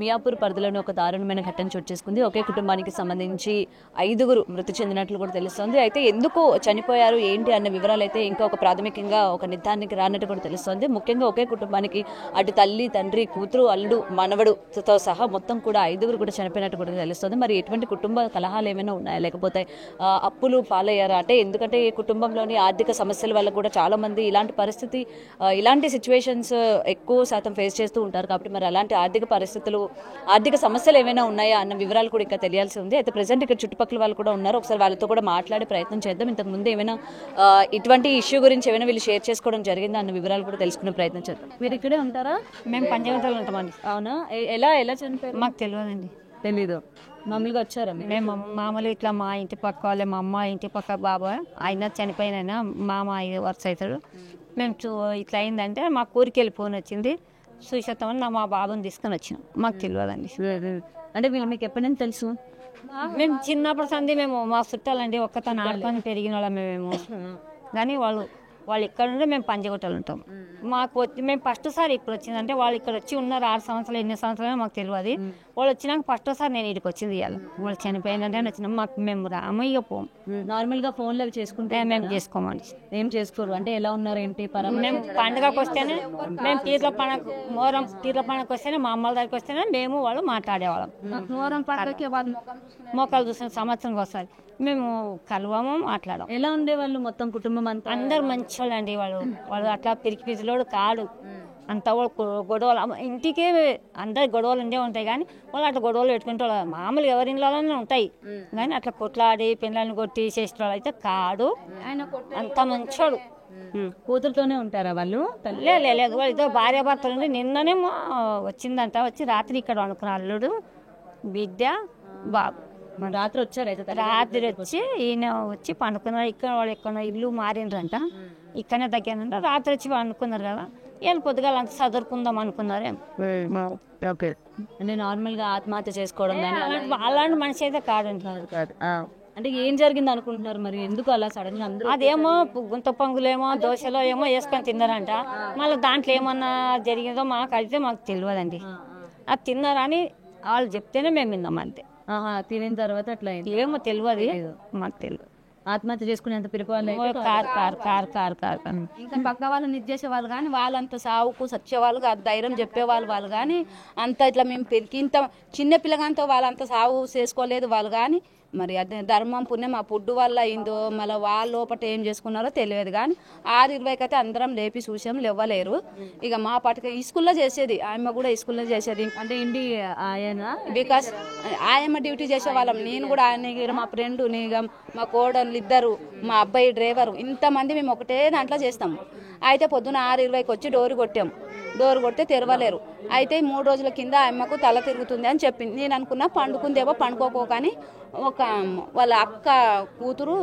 మియాపూర్ పరిధిలోని ఒక దారుణమైన ఘటన చోటు చేసుకుంది. ఒకే కుటుంబానికి సంబంధించి 5గురు మృతి చెందినట్లు కూడా తెలుస్తోంది. అయితే ఎందుకు చనిపోయారు ఏంటి అన్న వివరాలు అయితే ఇంకా ఒక ప్రాథమికంగా ఒక నిర్ధారణకి రానట్టు కూడా తెలుస్తోంది. ముఖ్యంగా ఒకే కుటుంబానికి అటు తల్లి, తండ్రి, కూతురు, అల్లుడు, మనవడుతో సహా మొత్తం కూడా 5గురు కూడా చనిపోయినట్టు కూడా తెలుస్తోంది. మరి ఎటువంటి కుటుంబ కలహాలు ఏమైనా ఉన్నాయా, లేకపోతే అప్పులు పాలయ్యారా? అంటే ఎందుకంటే ఈ కుటుంబంలోని ఆర్థిక సమస్యల వల్ల కూడా చాలా మంది ఇలాంటి సిచ్యువేషన్స్ ఎక్కువ శాతం ఫేస్ చేస్తూ ఉంటారు. కాబట్టి మరి అలాంటి ఆర్థిక సమస్యలు ఏమైనా ఉన్నాయా అన్న వివరాలు కూడా ఇంకా తెలియాల్సి ఉంది. అయితే ప్రెసెంట్ ఇక్కడ చుట్టుపక్కల వాళ్ళు కూడా ఉన్నారు. ఒకసారి వాళ్ళతో కూడా మాట్లాడే ప్రయత్నం చేద్దాం. ఇంతకు ముందు ఏమైనా ఇటువంటి ఇష్యూ గురించి ఏమైనా వీళ్ళు షేర్ చేసుకోవడం జరిగిందా అన్న వివరాలు కూడా తెలుసుకునే ప్రయత్నం చేద్దాం. మీరు ఇక్కడే ఉంటారా? మేము పంచగంటలు ఉంటామండి. అవునా? ఎలా చనిపోయారు? మాకు తెలియదండి. తెలీదు. మామూలుగా వచ్చారా? మేము మామూలు ఇట్లా మా ఇంటి పక్క వాళ్ళే, మా అమ్మ ఇంటి పక్క బాబా ఆయన చనిపోయిన మామ వరుస అవుతాడు. మేము ఇట్లా అయిందంటే మా ఊరికి ఫోన్ వచ్చింది. చూసేస్తామని మా బాబుని తీసుకొని వచ్చినాం. మాకు తెలియదండి. అంటే మీకు ఎప్పటి నుంచి తెలుసు? మేము చిన్నప్పుడు సంది మేము మా చుట్టాలండి, ఒక్కతను ఆడుకొని పెరిగిన వాళ్ళం మేము. కానీ వాళ్ళు ఇక్కడ ఉంటే మేము పంచగొట్టలు ఉంటాం. మాకు మేము ఫస్ట్ సారి ఇప్పుడు వచ్చిందంటే వాళ్ళు ఇక్కడ వచ్చి ఉన్నారు 6 సంవత్సరాలు, ఎన్ని సంవత్సరాలు మాకు తెలియదు. వాళ్ళు వచ్చినాక ఫస్ట్ సారి నేను ఇక్కడికి వచ్చింది. ఇవాళ వాళ్ళు చనిపోయిందంటే వచ్చినాం. మేము రామయ్య పోం. నార్మల్గా ఫోన్లో చేసుకుంటే మేము చేసుకోమండి. ఏం చేసుకోరు అంటే ఎలా ఉన్నారు ఏంటి? మేము పండుగకి వస్తేనే, మేము పీర్ల పండుగ మోరం పీర్ల పండుగకి వస్తేనే, మా అమ్మల దగ్గరికి వస్తేనే మేము వాళ్ళు మాట్లాడేవాళ్ళం. మోరం పండుగకి వాళ్ళు మోకాలు చూసిన సంవత్సరంకి వస్తారు. మేము కలవము, మాట్లాడము. ఎలా ఉండేవాళ్ళు మొత్తం కుటుంబం అంతా? అందరు మంచి వాళ్ళు అండి. వాళ్ళు అట్లా పిరికి పిచ్చిలోడు కాడు. అంత గొడవలు ఇంటికే అందరు గొడవలు ఉండే ఉంటాయి. కానీ వాళ్ళు అట్లా గొడవలు పెట్టుకుంటే మామూలుగా ఎవరి ఇంట్లోనే ఉంటాయి. కానీ అట్లా కొట్లాడి పిల్లల్ని కొట్టి చేసిన వాళ్ళు అయితే కాడు. ఆయన అంత మంచోడు. కూతురుతోనే ఉంటారా వాళ్ళు? లేదు, వాళ్ళు ఇద్దరు భార్య భర్తలు ఉండి నిన్ననే వచ్చిందంట. వచ్చి రాత్రి ఇక్కడ అనుకున్న అల్లుడు, బిడ్డ, బాబు రాత్రి వచ్చారు. అయితే రాత్రి వచ్చి ఈయన వచ్చి పండుకున్నారు. ఇక్కడ వాళ్ళు ఎక్కడ ఇల్లు మారిండ్రంట, ఇక్కడనే దగ్గర రాత్రి వచ్చి పండుకున్నారు కదా. వీళ్ళు పొద్దుగాల అంత చదువుకుందాం అనుకున్నారేం. అంటే నార్మల్గా ఆత్మహత్య చేసుకోవడం అలాంటి మనిషి అయితే కాదండి. అంటే ఏం జరిగింది అనుకుంటున్నారు మరి? ఎందుకు అలా సడన్ గా? అదేమో గుంత పొంగులేమో దోశలో ఏమో వేసుకొని తిన్నారంట. మళ్ళీ దాంట్లో ఏమన్నా జరిగిందో మాకు అయితే మాకు తెలియదండి. అది తిన్నారని వాళ్ళు చెప్తేనే మేము విన్నాం అంతే. తినిన తర్వాత అట్లా ఏమో తెలియదు, మాకు తెలియదు. ఆత్మహత్య చేసుకునేంత పిరిపోవాలి. ఇంకా పక్క వాళ్ళని ఇది చేసేవాళ్ళు కానీ వాళ్ళంత సావుకు సచ్చేవాళ్ళు కాదు. ధైర్యం చెప్పేవాళ్ళు కానీ అంత ఇట్లా మేము పెరిగి ఇంత చిన్న పిల్లగాంతో వాళ్ళంత సావు చేసుకోలేదు వాళ్ళు. కానీ మరి అదే ధర్మం పుణ్యం ఆ పుడ్డు వల్ల అయిందో మళ్ళీ వాళ్ళ లోపల ఏం చేసుకున్నారో తెలియదు. కానీ 6:20కి అయితే అందరం లేపి చూసాం, లేవలేరు. ఇక మా పాటికి ఈ స్కూల్లో చేసేది, ఆయమ్మ కూడా ఈ స్కూల్లో చేసేది. అంటే ఇంటి ఆయన బికాస్ ఆయమ్మ డ్యూటీ చేసేవాళ్ళం. నేను కూడా ఆయన, మా ఫ్రెండ్, మా కోడళ్ళు ఇద్దరు, మా అబ్బాయి డ్రైవరు, ఇంతమంది మేము ఒకటే దాంట్లో చేస్తాము. అయితే పొద్దున 6:20కి వచ్చి డోరు కొట్టాము. డోరు కొడితే తెరవలేరు. అయితే 3 రోజుల కింద అమ్మకు తల తిరుగుతుంది అని చెప్పింది. నేను అనుకున్నా పండుకుందేమో, పండుకోకో. కానీ వాళ్ళ అక్క కూతురు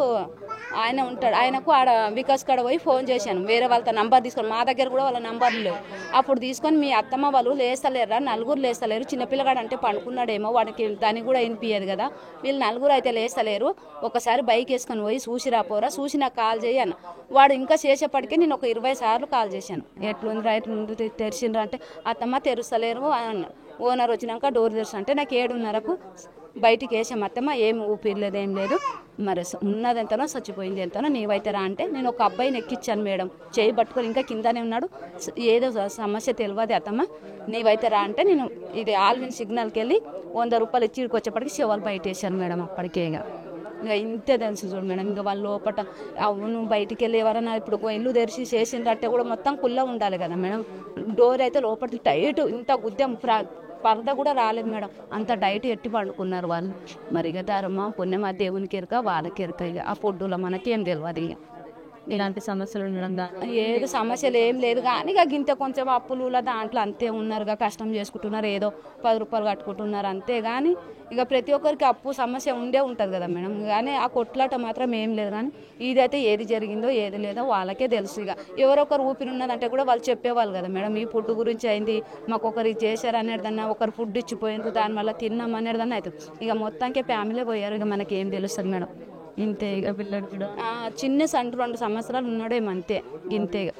ఆయన ఉంటాడు, ఆయనకు ఆడ వికాస్ కాడ పోయి ఫోన్ చేశాను. వేరే వాళ్ళతో నంబర్ తీసుకొని, మా దగ్గర కూడా వాళ్ళ నంబర్లు లేవు. అప్పుడు తీసుకొని మీ అత్తమ్మ వాళ్ళు లేస్తలేరా, 4 లేస్తలేరు, చిన్నపిల్లగాడు అంటే పండుకున్నాడేమో, వాడికి దానికి కూడా వినిపించదు కదా, వీళ్ళు 4 అయితే లేస్తలేరు, ఒకసారి బైక్ వేసుకొని పోయి చూసి రాపోరా, చూసి నాకు కాల్ చేయి అన్న. వాడు ఇంకా చేసేప్పటికీ నేను ఒక 20 సార్లు కాల్ చేశాను. ఎట్లుంది రైట్ తెరిచిండ్రా అంటే అత్తమ్మ తెరుస్తలేరు అన్న. ఓనర్ వచ్చినాక డోర్ తెరుస్తా అంటే నాకు 7:30కు బయటికి వేసాం. అత్తమ్మ ఏం ఊపిరలేదు, ఏం లేదు, మరి ఉన్నది ఎంతనో చచ్చిపోయింది ఎంతనో, నీవైతే రా అంటే నేను ఒక అబ్బాయిని ఎక్కించాను మేడం, చేయి పట్టుకొని ఇంకా కిందనే ఉన్నాడు, ఏదో సమస్య తెలియదు అత్తమ్మ, నీవైతే రా అంటే నేను ఇది ఆల్విన్ సిగ్నల్కి వెళ్ళి 100 రూపాయలు ఇచ్చి ఇక్కడికి వచ్చేప్పటికి శివాలు బయట వేసాను మేడం. అప్పటికే ఇంకా ఇంతే తెలుసు చూడు మేడం. ఇంకా వాళ్ళ లోపల అవును బయటికి వెళ్ళి ఎవరన్నా ఇప్పుడు ఇల్లు తెరిచి చేసిందంటే కూడా మొత్తం కుల్ల ఉండాలి కదా మేడం. డోర్ అయితే లోపల టైట్, ఇంత గుద్దెం పరద కూడా రాలేదు మేడం, అంత డైట్ ఎట్టి పండుకున్నారు వాళ్ళు. మరి ఇక ధర్మ పుణ్యం ఆ దేవునికి ఎరుక, వాళ్ళకి ఎరుక. ఇక ఆ ఫుడ్లో మనకి ఏం తెలియదు. ఇక ఇలాంటి సమస్యలు ఉండడం ఏదో సమస్యలు ఏం లేదు. కానీ ఇక గింత కొంచెం అప్పులు దాంట్లో అంతే ఉన్నారుగా, కష్టం చేసుకుంటున్నారు, ఏదో 10 రూపాయలు కట్టుకుంటున్నారు అంతే. కానీ ఇక ప్రతి ఒక్కరికి అప్పు సమస్య ఉండే ఉంటుంది కదా మేడం. కానీ ఆ కొట్లాట మాత్రం ఏం లేదు. కానీ ఇదైతే ఏది జరిగిందో ఏది లేదో వాళ్ళకే తెలుసు. ఇక ఎవరొకరు ఊపిరి ఉన్నదంటే కూడా వాళ్ళు చెప్పేవాళ్ళు కదా మేడం, ఈ ఫుడ్ గురించి అయింది, మాకు ఒకరు చేశారు అనేదన్నా, ఒకరు ఫుడ్ ఇచ్చిపోయింది దానివల్ల తిన్నాం అనేదన్నా అవుతుంది. ఇక మొత్తానికి ఫ్యామిలీ పోయారు, ఇక మనకి ఏం తెలుస్తుంది మేడం. ఇంతే. ఇక పిల్లడు కూడా చిన్న 2 సంవత్సరాలు ఉన్నాడేమో అంతే, ఇంతే. ఇక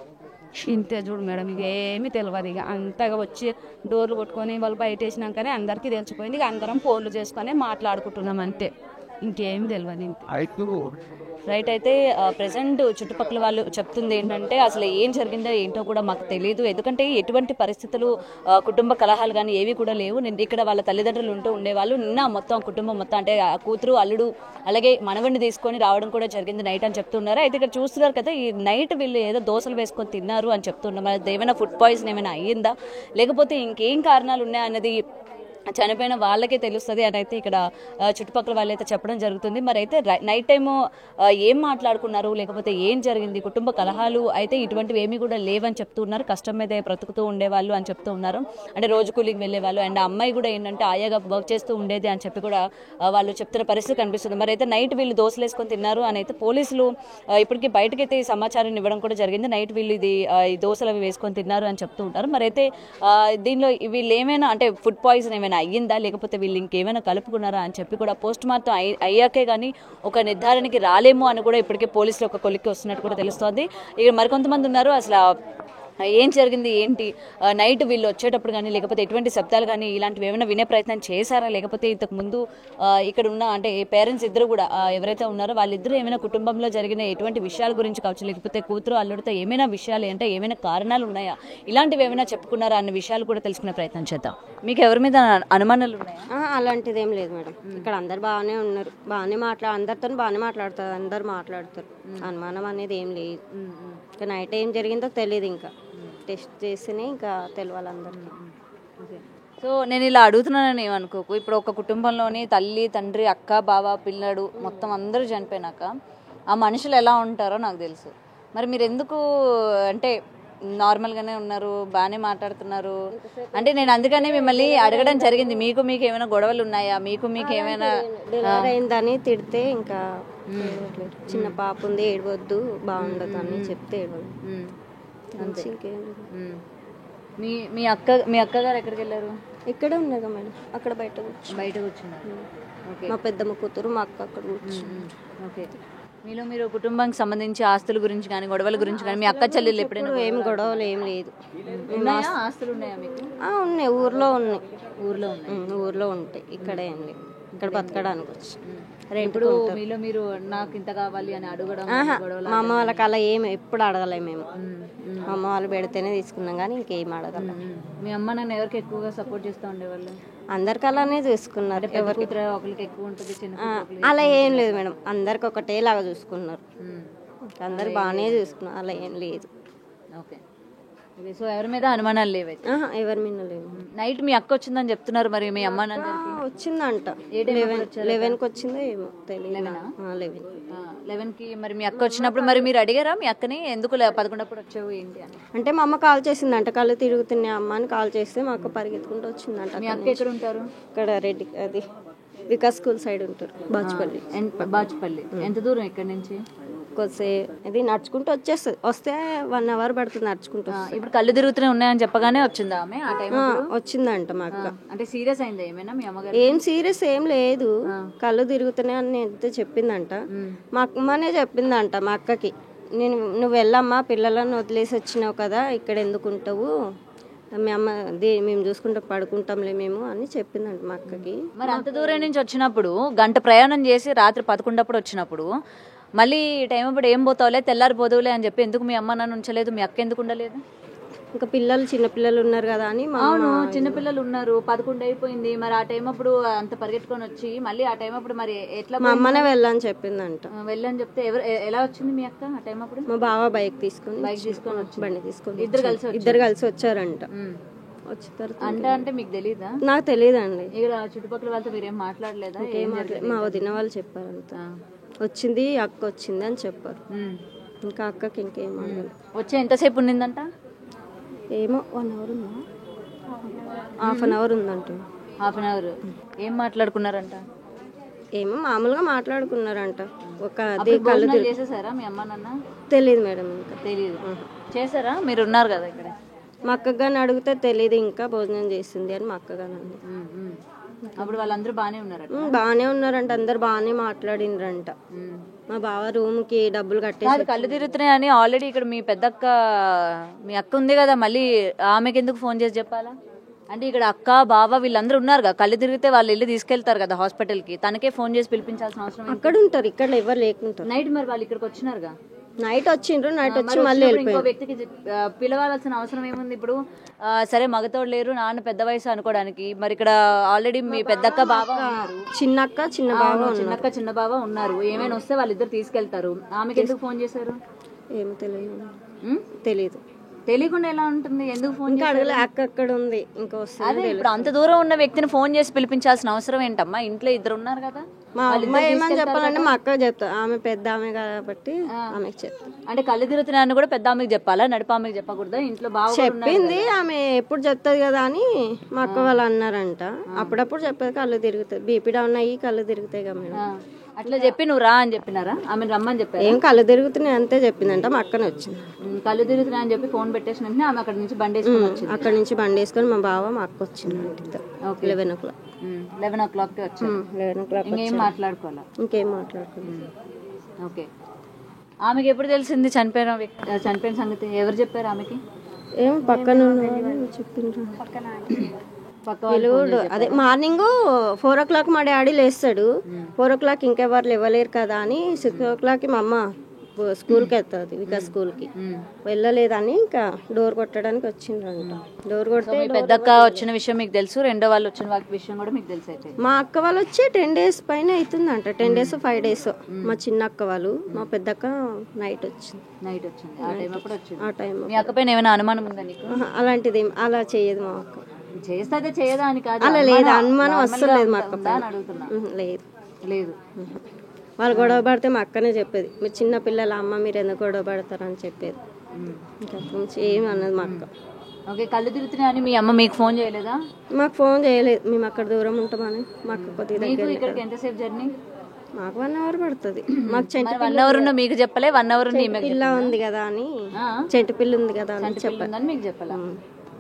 ఇంతే చూడు మేడం, ఇక ఏమీ తెలియదు. ఇక అంతగా వచ్చి డోర్లు కొట్టుకొని వాళ్ళు బయట వేసినాకనే అందరికీ తెలిసిపోయింది. ఇక అందరం ఫోన్లు చేసుకొని మాట్లాడుకుంటున్నాం అంతే, ఇంకేమి తెలియదు ఇంతే. రైట్. అయితే ప్రజెంట్ చుట్టుపక్కల వాళ్ళు చెప్తుంది ఏంటంటే అసలు ఏం జరిగిందో ఏంటో కూడా మాకు తెలియదు. ఎందుకంటే ఎటువంటి పరిస్థితులు కుటుంబ కలహాలు కానీ ఏవి కూడా లేవు. నేను ఇక్కడ వాళ్ళ తల్లిదండ్రులు ఉంటూ ఉండేవాళ్ళు. నిన్న మొత్తం కుటుంబం మొత్తం అంటే కూతురు, అల్లుడు, అలాగే మనవడిని తీసుకొని రావడం కూడా జరిగింది నైట్ అని చెప్తున్నారు. అయితే ఇక్కడ చూస్తున్నారు కదా, ఈ నైట్ వీళ్ళు ఏదో దోశలు వేసుకొని తిన్నారు అని చెప్తున్నారు. మరి ఏమైనా ఫుడ్ పాయిజన్ ఏమైనా అయ్యిందా, లేకపోతే ఇంకేం కారణాలు ఉన్నాయన్నది చనిపోయిన వాళ్ళకే తెలుస్తుంది అని అయితే ఇక్కడ చుట్టుపక్కల వాళ్ళైతే చెప్పడం జరుగుతుంది. మరి అయితే నైట్ టైము ఏం మాట్లాడుకున్నారు, లేకపోతే ఏం జరిగింది, కుటుంబ కలహాలు అయితే ఇటువంటివి ఏమీ కూడా లేవని చెప్తున్నారు. కష్టం మీద బ్రతుకుతూ ఉండేవాళ్ళు అని చెప్తూ ఉన్నారు. అంటే రోజు కూలికి వెళ్ళేవాళ్ళు. అండ్ అమ్మాయి కూడా ఏంటంటే ఆయాగా వర్క్ చేస్తూ ఉండేది అని చెప్పి కూడా వాళ్ళు చెప్తున్న పరిస్థితి కనిపిస్తుంది. మరి అయితే నైట్ వీళ్ళు దోశలు వేసుకొని తిన్నారు అని అయితే పోలీసులు ఇప్పటికీ బయటకైతే ఈ సమాచారం ఇవ్వడం కూడా జరిగింది. నైట్ వీళ్ళు ఈ దోశలు అవి వేసుకొని తిన్నారు అని చెప్తూ ఉంటారు. మరి అయితే దీనిలో వీళ్ళు ఏమైనా అంటే ఫుడ్ పాయిజన్ ఏమైనా అయ్యిందా, లేకపోతే వీళ్ళు ఇంకేమైనా కలుపుకున్నారా అని చెప్పి కూడా పోస్ట్ మార్టం అయ్యాకే కానీ ఒక నిర్ధారణకి రాలేమో అని కూడా ఇప్పటికే పోలీసులు ఒక కొలిక్కి వస్తున్నట్టు కూడా తెలుస్తోంది. ఇక మరికొంతమంది ఉన్నారు అసలు ఏం జరిగింది ఏంటి, నైట్ వీళ్ళు వచ్చేటప్పుడు కానీ లేకపోతే ఎటువంటి శబ్దాలు కానీ ఇలాంటివి ఏమైనా వినే ప్రయత్నం చేశారా, లేకపోతే ఇంతకు ముందు ఇక్కడ ఉన్న అంటే పేరెంట్స్ ఇద్దరు కూడా ఎవరైతే ఉన్నారో వాళ్ళిద్దరూ ఏమైనా కుటుంబంలో జరిగిన ఎటువంటి విషయాల గురించి కావచ్చు, లేకపోతే కూతురు అల్లుడితో ఏమైనా విషయాలు అంటే ఏమైనా కారణాలు ఉన్నాయా, ఇలాంటివి ఏమైనా చెప్పుకున్నారా అన్న విషయాలు కూడా తెలుసుకునే ప్రయత్నం చేద్దాం. మీకు ఎవరి మీద అనుమానాలు ఉన్నాయా? అలాంటిది ఏం లేదు మేడం. ఇక్కడ అందరు బాగానే ఉన్నారు, అందరితో బాగానే మాట్లాడతారు, అందరు మాట్లాడతారు. అనుమానం అనేది ఏం లేదు. ఇంకా నైట్ ఏం జరిగిందో తెలియదు, ఇంకా టెస్ట్ చేస్తేనే ఇంకా తెలియాలి అందరికీ. సో నేను ఇలా అడుగుతున్నానని ఏమనుకోకు. ఇప్పుడు ఒక కుటుంబంలోని తల్లి, తండ్రి, అక్క, బావ, పిల్లడు మొత్తం అందరూ చనిపోయినాక ఆ మనుషులు ఎలా ఉంటారో నాకు తెలుసు. మరి మీరు ఎందుకు అంటే నార్మల్గానే ఉన్నారు, బాగానే మాట్లాడుతున్నారు అంటే నేను అందుకనే మిమ్మల్ని అడగడం జరిగింది. మీకు ఏమైనా గొడవలు ఉన్నాయా, మీకు ఏమైనా డెలివరీ అయిందని తిడితే ఇంకా చిన్న పాప ఉంది ఏడవద్దు బాగుండదు అని చెప్తే ఏడవద్దు. ఇంకేం మీ అక్కగారు ఎక్కడికి వెళ్ళారు? ఇక్కడే ఉన్నదా మేడం, అక్కడ బయట కూర్చున్నారు. మా పెద్దమ్మ కూతురు మా అక్క అక్కడ కూర్చున్నారు. ఓకే. మీరు కుటుంబానికి సంబంధించి ఆస్తుల గురించి కానీ గొడవల గురించి కానీ మీ అక్క చెల్లెళ్ళు ఎప్పుడైనా ఏం గొడవలు ఏం లేదు. ఆస్తులు ఉన్నాయా మీకు? ఉన్నాయి, ఊర్లో ఉన్నాయి. ఊర్లో ఉంటాయి, ఇక్కడే ఏం లేవు. ఇక్కడ బతకడానికి వచ్చి ఇప్పుడు మీరు నాకు ఇంత కావాలి అని అడగడం, మా అమ్మ వాళ్ళకి అలా ఏమి ఎప్పుడు అడగలేము మేము. మా అమ్మ వాళ్ళు పెడితేనే తీసుకున్నాం కానీ ఇంకేం అడగలేము. మీ అమ్మ నన్ను ఎవరికి ఎక్కువగా సపోర్ట్ చేస్తూ ఉండేవాళ్ళు? అందరికి అలానే చూసుకున్నారు. ఒకరికి ఎక్కువ ఉంటుంది, అలా ఏం లేదు మేడం, అందరికి ఒకటేలాగా చూసుకున్నారు. అందరు బాగానే చూసుకున్నారు, అలా ఏం లేదు. ఓకే. సో ఎవరి మీద అనుమానాలు లేవు? ఎవరి మీద లేవు. నైట్ మీ అక్క వచ్చిందని చెప్తున్నారు, మరి మీ అమ్మ వచ్చిందంట 11కి వచ్చిందో ఏమో తెలియదు. 11కి మరి మీ అక్క వచ్చినప్పుడు మరి మీరు అడిగారా మీ అక్కని ఎందుకు 11 వచ్చావు ఏంటి అని? అంటే మా అమ్మ కాల్ చేసిందంట, కళ్ళు తిరుగుతున్నాయి అమ్మ అని కాల్ చేస్తే మా అక్క పరిగెత్తుకుంటూ వచ్చిందంట. మీ అక్క ఎక్కడ ఉంటారు? ఇక్కడ రెడ్డి అది వికాస్ స్కూల్ సైడ్ ఉంటారు, బాచుపల్లి. ఎంత దూరం ఇక్కడ నుంచి? ఇది నడుచుకుంటూ వస్తే 1 అవర్ పడుతుంది నడుచుకుంటూ. ఇప్పుడు కళ్ళు తిరుగుతూనే ఉన్నాయని చెప్పగానే వచ్చిందా ఆమె? ఆ టైం వచ్చిందంట మా అక్క. అంటే సీరియస్ అయిందా ఏమైనా మీ అమ్మగారు? ఏం సీరియస్ ఏం లేదు, కళ్ళు తిరుగుతున్నాయి అని ఎంత చెప్పిందంట. మా అమ్మనే చెప్పిందంట మా అక్కకి, నువ్వు వెళ్ళమ్మా, పిల్లలను వదిలేసి వచ్చినావు కదా, ఇక్కడ ఎందుకు ఉంటావు, మీ అమ్మ మేము చూసుకుంటా పడుకుంటాంలే మేము అని చెప్పిందంట మా అక్కకి. మరి అంత దూరం నుంచి వచ్చినప్పుడు గంట ప్రయాణం చేసి రాత్రి 11 వచ్చినప్పుడు మళ్ళీ టైం అప్పుడు ఏం పోతావులే తెల్లారిపోదువులే అని చెప్పి ఎందుకు మీ అమ్మ నన్ను ఉంచలేదు, మీ అక్క ఎందుకు ఉండలేదు? ఇంకా చిన్నపిల్లలు ఉన్నారు కదా అని. అవును, చిన్నపిల్లలు ఉన్నారు, 11 అయిపోయింది. మరి ఆ టైం అప్పుడు అంత పరిగెట్టుకొని వచ్చి మళ్ళీ ఆ టైం అప్పుడు మరి ఎట్లా? మా అమ్మనే వెళ్ళని చెప్పిందంట. వెళ్ళని చెప్తే ఎలా వచ్చింది మీ అక్క ఆ టైం అప్పుడు? మా బావ బైక్ తీసుకొని వచ్చి బండి తీసుకొని ఇద్దరు కలిసి వచ్చారంట. అంటే మీకు తెలీదా? నాకు తెలియదండి. ఇక్కడ చుట్టుపక్కల వాళ్ళతో మీరేం మాట్లాడలేదా? మా వదిన వాళ్ళు చెప్పారంట, వచ్చింది అక్క వచ్చింది అని చెప్పారు. ఇంకా అక్కకి ఇంకేం వచ్చి ఎంతసేపు ఉండిందంట? ఏమో 1 అవర్ ఉందా, హాఫ్ అన్ అవర్ ఉందంట. Half an hour. ఏం మాట్లాడుకున్నారంట? ఏమో మామూలుగా మాట్లాడుకున్నారంట. చేసేసారా మీ అమ్మ నాన్న? తెలియదు మేడం, ఇంకా తెలియదు. చేసారా? మీరు ఉన్నారు కదా ఇక్కడ? మా అక్కగా అడిగితే తెలియదు ఇంకా భోజనం చేసింది అని మా అక్కగా అంది. అప్పుడు వాళ్ళందరూ బాగానే ఉన్నారట. బాగానే ఉన్నారంట, అందరు బాగానే మాట్లాడినరంట. మా బావ రూమ్కి డబ్బులు కట్టేసి కళ్ళు తిరుగుతున్నాయని ఆల్రెడీ ఇక్కడ మీ పెద్దక్క మీ అక్క ఉంది కదా, మళ్ళీ ఆమెకి ఎందుకు ఫోన్ చేసి చెప్పాలా? అంటే ఇక్కడ అక్క బావ వీళ్ళందరూ ఉన్నారు కదా, కళ్ళు తిరిగితే వాళ్ళు వెళ్ళి తీసుకెళ్తారు కదా హాస్పిటల్కి, తనకే ఫోన్ చేసి పిలిపించాల్సిన అవసరం ఏంటి? అక్కడ ఉంటారు, ఇక్కడ ఎవరు లేకుంటారు. నైట్ మరి వాళ్ళు ఇక్కడికి వచ్చినారుగా, నైట్ వచ్చిండ్రు, నైట్ వచ్చి మళ్ళీ ఇంకో వెళ్ళిపోయారు. వ్యక్తికి పిలవాల్సిన అవసరం ఏముంది ఇప్పుడు? సరే మగతోడు లేరు, నాన్న పెద్ద వయసు అనుకోవడానికి, మరి ఇక్కడ ఆల్రెడీ మీ పెద్దక్క బావ ఉన్నారు, చిన్నక్క చిన్న బావ చిన్నక్క చిన్న బావ ఉన్నారు, ఏమైనా వస్తే వాళ్ళిద్దరు తీసుకెళ్తారు. ఆమెకి ఎందుకు ఫోన్ చేశారు? ఏమి తెలియదు. తెలియకుండా ఎలా ఉంటుంది? ఎందుకు ఫోన్? ఇంకా అడగలే, అక్క అక్కడ ఉంది, ఇంకా వస్తుంది. అదే ఇప్పుడు అంత దూరం ఉన్న వ్యక్తిని ఫోన్ చేసి పిలిపించాల్సిన అవసరం ఏంటమ్మా? ఇంట్లో ఇద్దరు ఉన్నారు కదా. మా అమ్మాయి ఏమని చెప్పాలంటే మా అక్క చెప్తా, ఆమె పెద్ద ఆమె కాబట్టి ఆమెకి చెప్తా. అంటే కళ్ళు తిరుగుతున్నాయని కూడా పెద్ద ఆమెకి చెప్పాలా, నడిప ఆమెకి చెప్పకూడదా? ఇంట్లో బాగా చెప్పింది ఆమె, ఎప్పుడు చెప్తుంది కదా అని మా అక్క వాళ్ళు అన్నారంట. అప్పుడప్పుడు చెప్పేది కళ్ళు తిరుగుతాయి, బీపీ డౌన్ అయ్యి కళ్ళు తిరుగుతాయి కదా మేడం. అట్లా చెప్పి నువ్వు రా అని చెప్పినారా? ఆమె రమ్మని చెప్పారు. ఏం కళ్ళు తిరుగుతున్నాయి అంతే చెప్పిందంట. మా అక్కనే వచ్చింది. కళ్ళు తిరుగుతున్నాయి అని చెప్పి ఫోన్ పెట్టేసిన వెంటనే ఆమె అక్కడ నుంచి బండి వేసుకొని వచ్చింది. అక్కడ నుంచి బండి వేసుకొని మా బావ మా అక్క వచ్చింది. 11 o'clock. 11 o'clock వచ్చారు. 11 o'clock ఇంకేం మాట్లాడుకోవాలా? ఇంకేం మాట్లాడుకోలేదు. ఓకే. ఆమెకి ఎప్పుడు తెలిసింది చనిపోయిన సంగతి? ఎవరు చెప్పారు ఆమెకి? ఏం పక్కన చెప్పిండ్రు. అదే మార్నింగ్ 4 o'clock మా డాడీ లేస్తాడు. 4 o'clock ఇంకెవరు లేవలేరు కదా అని 6 o'clock మా అమ్మ స్కూల్కి వెళ్తుంది, వికాస్ స్కూల్కి. వెళ్ళలేదని ఇంకా డోర్ కొట్టడానికి వచ్చిండ్రంట. డోర్ కొడితే పెద్దక్క వచ్చిన విషయం మీకు తెలుసు, రెండో వాళ్ళు వచ్చిన విషయం కూడా మీకు తెలుసు. అయితే మా అక్క వాళ్ళు వచ్చి 10 days పైన అవుతుందంట. 10 days 5 days. మా చిన్న అక్క వాళ్ళు, మా పెద్దక్క నైట్ వచ్చింది. ఆ టైం అప్పుడు వచ్చింది. ఆ టైం మీ అక్క పైన ఏమైనా అనుమానం ఉందా నీకు? అలాంటిది అలా చేయదు మా అక్క. చేస్తే చేయదా అని కాదు, అలా లేదు, అనుమానం అస్సలు లేదు మా అక్క అని అడుగుతున్నా. లేదు లేదు. వాళ్ళు గొడవ పడితే మా అక్కనే చెప్పేది, మీరు చిన్న పిల్లల అమ్మ మీరు ఎందుకు గొడవ పడతారని చెప్పేది. ఇంకా ఏమి అన్నది మా అక్క. ఓకే. కళ్ళు తిరుగుతున్నాయని మీ అమ్మ మీకు ఫోన్ చేయలేదా? మాకు ఫోన్ చేయలేదు, మేము అక్కడ దూరం ఉంటామని. మా అక్క కొద్దిగా దగ్గర. ఇక్కడికి ఎంతసేపు జర్నీ? మాకు 1 hour పడుతుంది. మాకు చెంటు 1 hour మీకు చెప్పలే? 1 hour పిల్ల ఉంది కదా అని, చెంటు పిల్ల ఉంది కదా అని చెప్పాను. మీకు చెప్పాలా?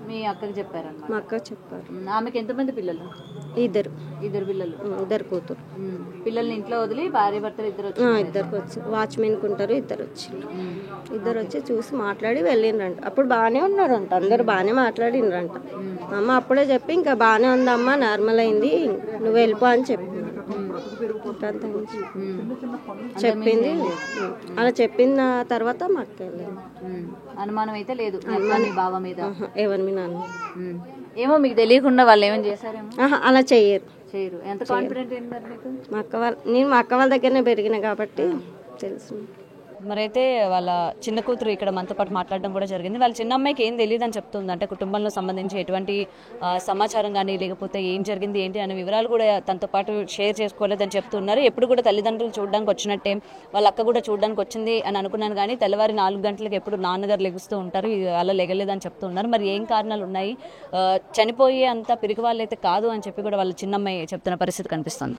మీ అక్కకి చెప్పారన్నమాట. మా అక్క చెప్పారు. ఆమెకి ఎంతమంది పిల్లలు? ఇద్దరు పిల్లలు. ఇద్దరు కూతురు. పిల్లల్ని ఇంట్లో వదిలి భార్య భర్తలు ఇద్దరు ఇద్దరికి వచ్చి వాచ్మెన్ కుంటారు. ఇద్దరు వచ్చి చూసి మాట్లాడి వెళ్ళిండ్రంట. అప్పుడు బాగానే ఉన్నారంట, అందరు బాగానే మాట్లాడిండ్రంట. అమ్మ అప్పుడే చెప్పి ఇంకా బాగానే ఉందమ్మా, నార్మల్ అయింది, నువ్వు వెళ్ళిపో అని చెప్పింది. చెప్పింది. అలా చెప్పిన తర్వాత మా అక్క వెళ్ళింది. అనుమానం అయితే లేదు బావ మీద? ఎవరి మీ నాన్న ఏమో మీకు తెలియకుండా వాళ్ళు ఏమైనా చేశారేమో. అలా చేయరు. ఎంత కాన్ఫిడెంట్ ఏంటి మీకు? నేను మా అక్క వాళ్ళ దగ్గరనే పెరిగిన కాబట్టి తెలుసు. మరైతే వాళ్ళ చిన్న కూతురు ఇక్కడ మనతో పాటు మాట్లాడడం కూడా జరిగింది. వాళ్ళ చిన్న అమ్మాయికి ఏం తెలియదు అని చెప్తుంది. అంటే కుటుంబంలో సంబంధించి ఎటువంటి సమాచారం కానీ లేకపోతే ఏం జరిగింది ఏంటి అనే వివరాలు కూడా తనతో పాటు షేర్ చేసుకోలేదని చెప్తున్నారు. ఎప్పుడు కూడా తల్లిదండ్రులు చూడడానికి వచ్చినట్టే వాళ్ళ అక్క కూడా చూడడానికి వచ్చింది అని అనుకున్నాను, కానీ తెల్లవారి 4 గంటలకు ఎప్పుడు నాన్నగారు లెగుస్తూ ఉంటారు, అలా లెగలేదని చెప్తున్నారు. మరి ఏం కారణాలు ఉన్నాయి, చనిపోయే అంత పిరికి వాళ్ళైతే కాదు అని చెప్పి కూడా వాళ్ళ చిన్నమ్మాయి చెప్తున్న పరిస్థితి కనిపిస్తుంది.